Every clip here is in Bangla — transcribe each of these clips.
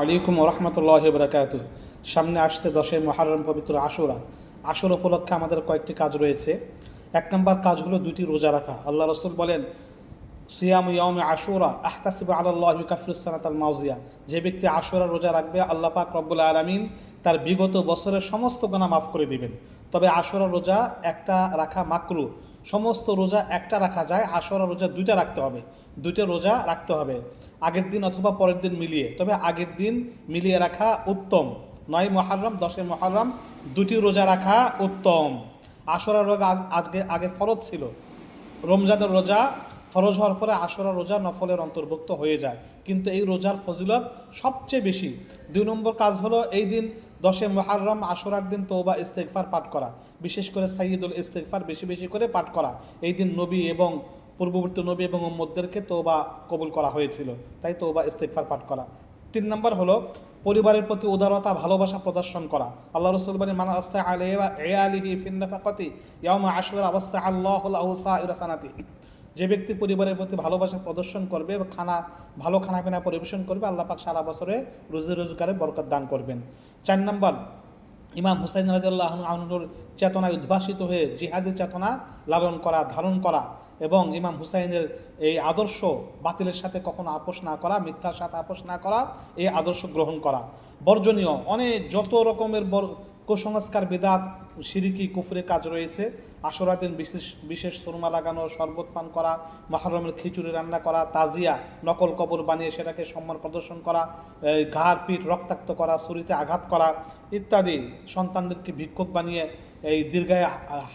আলাইকুম রহমতুল্লাহি বারাকাতু। সামনে আসছে 10 মুহররম পবিত্র আশুরা। আশুরা উপলক্ষে আমাদের কয়েকটি কাজ রয়েছে। এক নম্বর কাজ হলো 2টি রোজা রাখা। আল্লাহ রসুল বলেন, সিয়াম ইয়াউমে আশুরা আহতাসিবু আলাল্লাহি ইউকাফিরুস সানাতাল মাউজিয়া। যে ব্যক্তি আশুরা রোজা রাখবে, আল্লাহ পাক রব্বুল আলামিন তার বিগত বছরের সমস্ত গুনাহ মাফ করে দিবেন। তবে আশুরা রোজা একটা রাখা মাকরু। সমস্ত রোজা একটা রাখা যায়, আশুরা রোজা 2টা রাখতে হবে। 2টা রোজা রাখতে হবে আগের দিন অথবা পরের দিন মিলিয়ে। তবে আগের দিন মিলিয়ে রাখা উত্তম। 9 মুহররম 10 মুহররম 2টি রোজা রাখা উত্তম। আশুরা রোজা আগে ফরজ ছিল। রমজানের রোজা ফরজ হওয়ার পরে আশুরা রোজা নফলের অন্তর্ভুক্ত হয়ে যায়, কিন্তু এই রোজার ফজিলত সবচেয়ে বেশি। 2 নম্বর কাজ হলো এই দিন 10 মুহররম আশুরার দিন তওবা ইস্তেগফার পাঠ করা, বিশেষ করে সাইয়্যিদুল ইস্তেগফার বেশি বেশি করে পাঠ করা। এই দিন নবী এবং পূর্ববর্তী নবী এবং উম্মতদেরকে তওবা কবুল করা হয়েছিল, তাই তওবা ইস্তেগফার পাঠ করা। 3 নম্বর হলো পরিবারের প্রতি উদারতা ভালোবাসা প্রদর্শন করা। আল্লাহ রাসূল বলেন, মান আস্তা আলিহি ফিন নাফাকাতি ইয়াউমা আশুরা ওয়াসা আল্লাহু লাহু সাইরা সানাতি। যে ব্যক্তি পরিবারের প্রতি ভালোবাসা প্রদর্শন করবে, ভালো খানাপিনা পরিবেশন করবে, আল্লাহ পাক সারা বছরে রুজি রোজগারে বরকত দান করবেন। 4 নম্বর, ইমাম হুসাইন রাদিয়াল্লাহু আনহুর চেতনায় উদ্ভাসিত হয়ে জিহাদি চেতনা লালন করা, ধারণ করা এবং ইমাম হুসাইনের এই আদর্শ বাতিলের সাথে কখনো আপোষ না করা, মিথ্যার সাথে আপোষ না করা, এই আদর্শ গ্রহণ করা। বর্জনীয় অনেক যত রকমের কুসংস্কার, বিদাত, শিরিকি, কুফরি কাজ রয়েছে। আশুরা দিন বিশেষ সুরমা লাগানো, শরবত পান করা, মুহররমের খিচুড়ি রান্না করা, তাজিয়া নকল কবর বানিয়ে সেটাকে সম্মান প্রদর্শন করা, ঘাড় পিঠ রক্তাক্ত করা, ছুরিতে আঘাত করা ইত্যাদি, সন্তানদেরকে ভিক্ষুক বানিয়ে এই দীর্ঘায়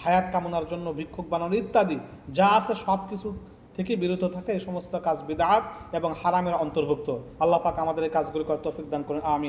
হায়াত কামনার জন্য ভিক্ষুক বানানো ইত্যাদি যা আছে সব কিছু থেকে বিরত থাকে। এই সমস্ত কাজ বিদআত এবং হারামের অন্তর্ভুক্ত। আল্লাহ পাক আমাদের এই কাজগুলি করার তৌফিক দান করেন, আমিন।